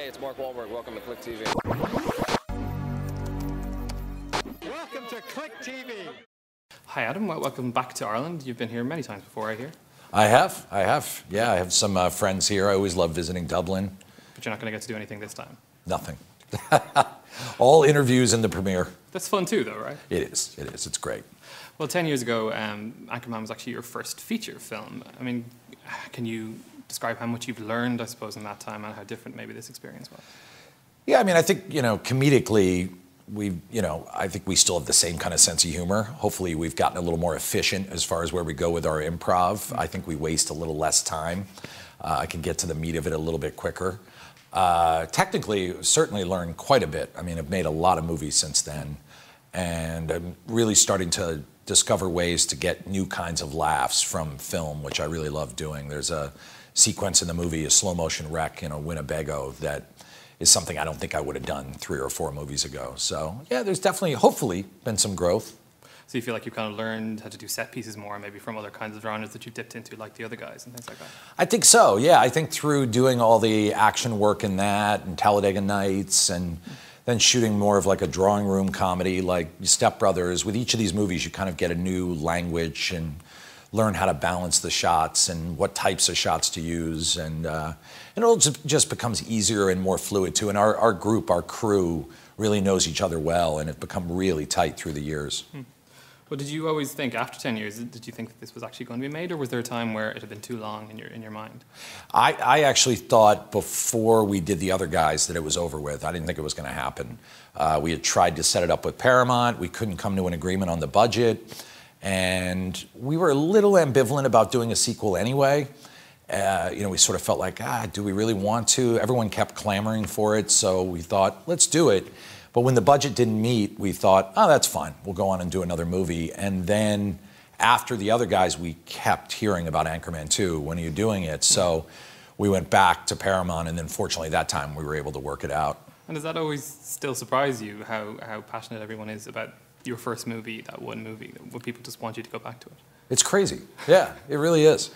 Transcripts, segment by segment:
Hey, it's Mark Wahlberg. Welcome to Click TV. Welcome to Click TV. Hi, Adam. Welcome back to Ireland. You've been here many times before, I hear. I have. Yeah, I have some friends here. I always love visiting Dublin. But you're not going to get to do anything this time. Nothing. All interviews in the premiere. That's fun too, though, right? It is. It's great. Well, 10 years ago, Anchorman was actually your first feature film. I mean, can you describe how much you've learned, I suppose, in that time and how different maybe this experience was? Yeah, I mean, I think, comedically, I think we still have the same kind of sense of humor. Hopefully we've gotten a little more efficient as far as where we go with our improv. I think we waste a little less time. I can get to the meat of it a little bit quicker. Technically, certainly learned quite a bit. I mean, I've made a lot of movies since then, and I'm really starting to discover ways to get new kinds of laughs from film, which I really love doing. There's a sequence in the movie, a slow motion wreck in a Winnebago, that is something I don't think I would have done 3 or 4 movies ago. So yeah, there's definitely, hopefully, been some growth. So you feel like you've kind of learned how to do set pieces more, maybe from other kinds of genres that you've dipped into, like the other guys and things like that? I think so, yeah. I think through doing all the action work in that, and Talladega Nights, and then shooting more of like a drawing room comedy like Step Brothers, with each of these movies you kind of get a new language and learn how to balance the shots and what types of shots to use, and it all just becomes easier and more fluid too. And our group, our crew, really knows each other well, and it's become really tight through the years. Well, did you always think, after 10 years, did you think that this was actually going to be made, or was there a time where it had been too long in your mind? I actually thought before we did the other guys that it was over with. I didn't think it was going to happen. We had tried to set it up with Paramount. We couldn't come to an agreement on the budget, and we were a little ambivalent about doing a sequel anyway. We sort of felt like, do we really want to? Everyone kept clamoring for it, so we thought, let's do it. But when the budget didn't meet, we thought, that's fine. We'll go on and do another movie. And then after the other guys, we kept hearing about Anchorman 2. When are you doing it? So we went back to Paramount, and then fortunately that time we were able to work it out. And does that always still surprise you, how passionate everyone is about your first movie, that one movie, when people just want you to go back to it? It's crazy. Yeah, it really is.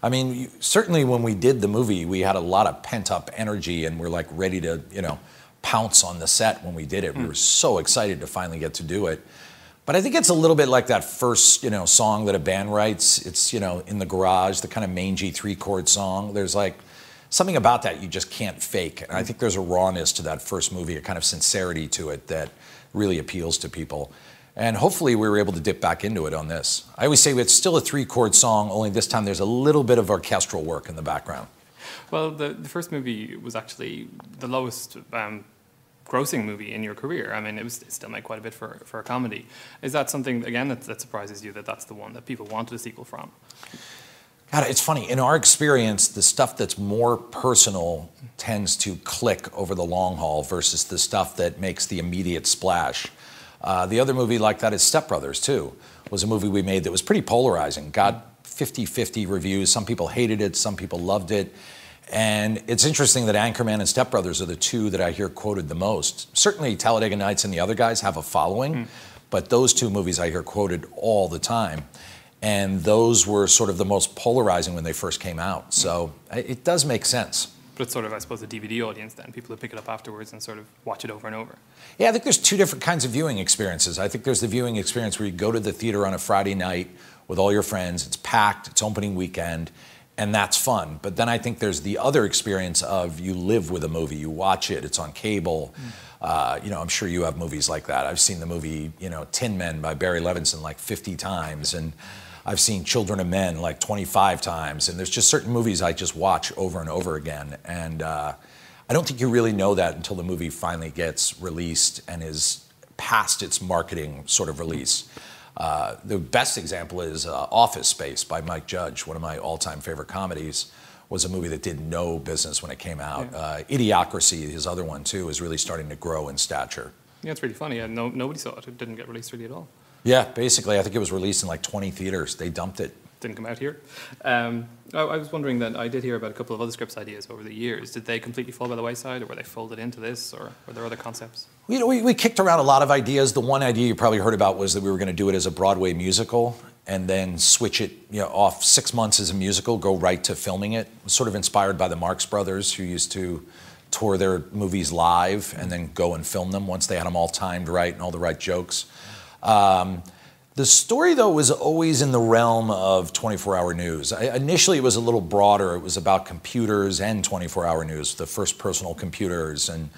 I mean, certainly when we did the movie, we had a lot of pent-up energy, and we're like ready to, pounce on the set when we did it. We were so excited to finally get to do it. But I think it's a little bit like that first, song that a band writes. It's, in the garage, the kind of mangy 3-chord song. There's like something about that you just can't fake. And I think there's a rawness to that first movie, a kind of sincerity to it that really appeals to people. And hopefully we were able to dip back into it on this. I always say it's still a 3-chord song, only this time there's a little bit of orchestral work in the background. Well, the first movie was actually the lowest grossing movie in your career. I mean, it still made quite a bit for a comedy. Is that something, again, that surprises you, that that's the one that people wanted a sequel from? God, it's funny. In our experience, the stuff that's more personal tends to click over the long haul versus the stuff that makes the immediate splash. The other movie like that is Step Brothers, too. It was a movie we made that was pretty polarizing. Got 50-50 reviews. Some people hated it. Some people loved it. And it's interesting that Anchorman and Step Brothers are the two that I hear quoted the most. Certainly Talladega Nights and the other guys have a following, but those 2 movies I hear quoted all the time. And those were sort of the most polarizing when they first came out. So it does make sense. But it's sort of, I suppose, a DVD audience then, people who pick it up afterwards and sort of watch it over and over. Yeah, I think there's 2 different kinds of viewing experiences. I think there's the viewing experience where you go to the theater on a Friday night with all your friends, it's packed, it's opening weekend, and that's fun. But then I think there's the other experience of you live with a movie, you watch it, it's on cable. I'm sure you have movies like that. I've seen the movie, Tin Men by Barry Levinson like 50 times, and I've seen Children of Men like 25 times, and there's just certain movies I just watch over and over again. And I don't think you really know that until the movie finally gets released and is past its marketing sort of release. The best example is Office Space by Mike Judge, one of my all-time favorite comedies. Was a movie that did no business when it came out. Yeah. Idiocracy, his other one too, is really starting to grow in stature. Yeah, it's really funny. Yeah, nobody saw it. It didn't get released really at all. Yeah, basically, I think it was released in like 20 theaters. They dumped it. Didn't come out here. I was wondering that I did hear about a couple of other scripts ideas over the years. Did they completely fall by the wayside, or were they folded into this, or were there other concepts? We kicked around a lot of ideas. The one idea you probably heard about was that we were going to do it as a Broadway musical and then switch it off 6 months as a musical, go right to filming it. It was sort of inspired by the Marx Brothers, who used to tour their movies live and then go and film them once they had them all timed right and all the right jokes. The story, though, was always in the realm of 24-hour news. Initially, it was a little broader. It was about computers and 24-hour news, the first personal computers. And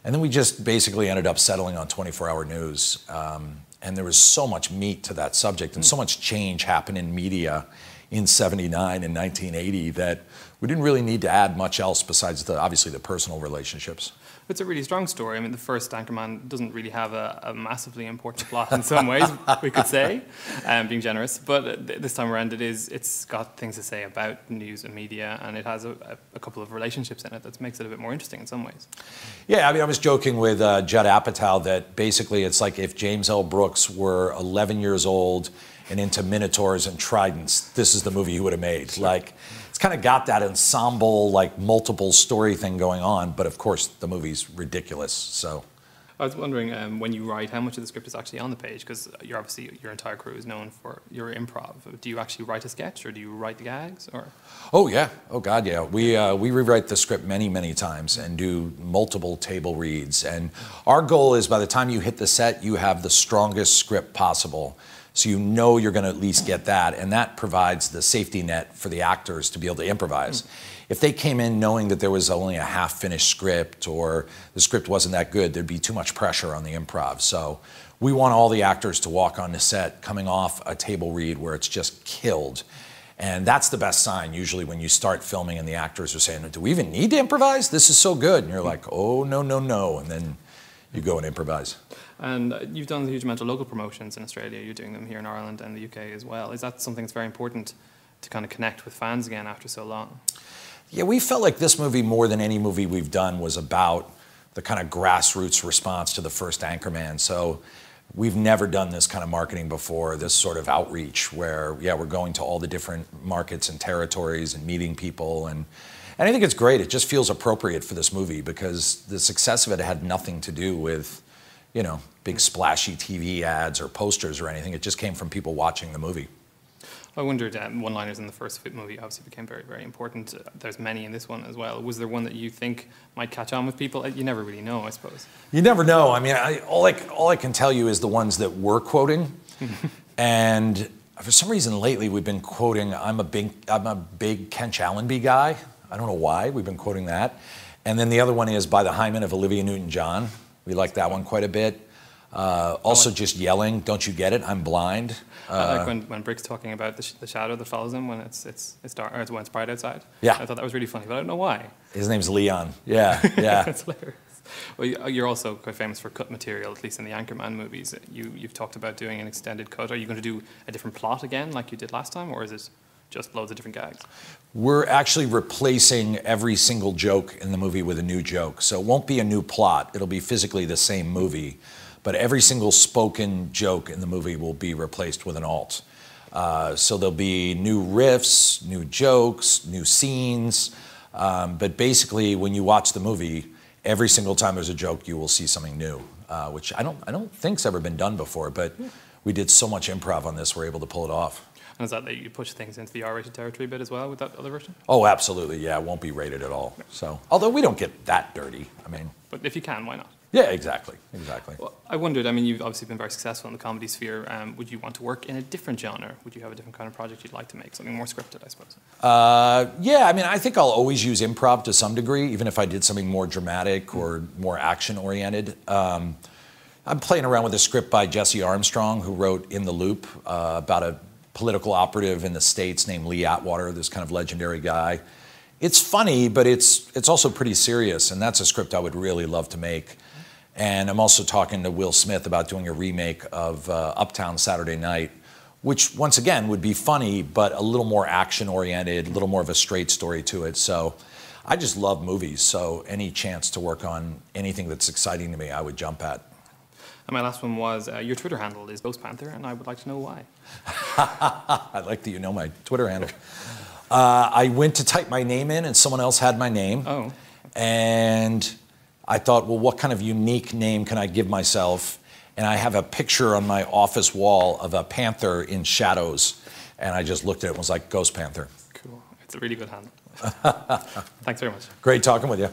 then we just basically ended up settling on 24-hour news. And there was so much meat to that subject and so much change happened in media in '79 and 1980 that we didn't really need to add much else besides, obviously, the personal relationships. It's a really strong story. I mean, the first Anchorman doesn't really have a massively important plot in some ways, we could say, being generous. But this time around, it's got things to say about news and media, and it has a couple of relationships in it that makes it a bit more interesting in some ways. Yeah, I mean, I was joking with Judd Apatow that basically it's like if James L. Brooks were 11 years old and into Minotaurs and Tridents, this is the movie he would have made. Sure. Like, it's kind of got that ensemble, like multiple story thing going on, but of course the movie's ridiculous. So, I was wondering when you write, how much of the script is actually on the page? Because you're obviously your entire crew is known for your improv. Do you actually write a sketch, or do you write the gags, or? Oh yeah, oh God, yeah. We rewrite the script many times and do multiple table reads. And our goal is by the time you hit the set, you have the strongest script possible. So you know you're going to at least get that, and that provides the safety net for the actors to be able to improvise. If they came in knowing that there was only a half-finished script or the script wasn't that good, there'd be too much pressure on the improv. So we want all the actors to walk on the set coming off a table read where it's just killed. And that's the best sign usually when you start filming and the actors are saying, do we even need to improvise? This is so good. And you're like, oh, no. And then you go and improvise. And you've done a huge amount of local promotions in Australia. You're doing them here in Ireland and the UK as well. Is that something that's very important to kind of connect with fans again after so long? Yeah, we felt like this movie, more than any movie we've done, was about the kind of grassroots response to the first Anchorman. So we've never done this kind of marketing before, this sort of outreach where, yeah, we're going to all the different markets and territories and meeting people. And I think it's great. It just feels appropriate for this movie because the success of it had nothing to do with, you know, big splashy TV ads or posters or anything. It just came from people watching the movie. I wondered, one-liners in the first movie obviously became very important. There's many in this one as well. Was there one that you think might catch on with people? You never really know, I suppose. You never know. I mean, all I can tell you is the ones that we're quoting. And for some reason lately we've been quoting, I'm a big Ken Allenby guy. I don't know why. We've been quoting that. And then the other one is By the Hymen of Olivia Newton-John. We like that one quite a bit. Also just yelling, don't you get it? I'm blind. I like when Brick's talking about the shadow that follows him when it's dark, or when it's bright outside. Yeah. I thought that was really funny, but I don't know why. His name's Leon. Yeah. That's hilarious. Well, you're also quite famous for cut material, at least in the Anchorman movies. You've talked about doing an extended cut. Are you going to do a different plot again like you did last time, or is it just loads of different gags? We're actually replacing every single joke in the movie with a new joke. So it won't be a new plot. It'll be physically the same movie. But every single spoken joke in the movie will be replaced with an alt. So there'll be new riffs, new jokes, new scenes. But basically, when you watch the movie, every single time there's a joke, you will see something new, which I don't think's ever been done before. But we did so much improv on this, we're able to pull it off. And is that you push things into the R-rated territory a bit as well with that other version? Oh, absolutely. Yeah, it won't be rated at all. So, although we don't get that dirty. I mean, but if you can, why not? Yeah, exactly. Well, I wondered, I mean, you've obviously been very successful in the comedy sphere. Would you want to work in a different genre? Would you have a different kind of project you'd like to make? Something more scripted, I suppose? Yeah, I mean, I think I'll always use improv to some degree, even if I did something more dramatic or more action-oriented. I'm playing around with a script by Jesse Armstrong, who wrote In the Loop, about a political operative in the States named Lee Atwater, this kind of legendary guy. It's funny, but it's also pretty serious, and that's a script I would really love to make. And I'm also talking to Will Smith about doing a remake of Uptown Saturday Night, which, once again, would be funny, but a little more action-oriented, a little more of a straight story to it. So I just love movies, so any chance to work on anything that's exciting to me, I would jump at. And my last one was, your Twitter handle is Ghost Panther, and I would like to know why. I like that you know my Twitter handle. I went to type my name in, and someone else had my name. Oh. And I thought, well, what kind of unique name can I give myself? And I have a picture on my office wall of a panther in shadows. And I just looked at it and was like, Ghost Panther. Cool. It's a really good handle. Thanks very much. Great talking with you.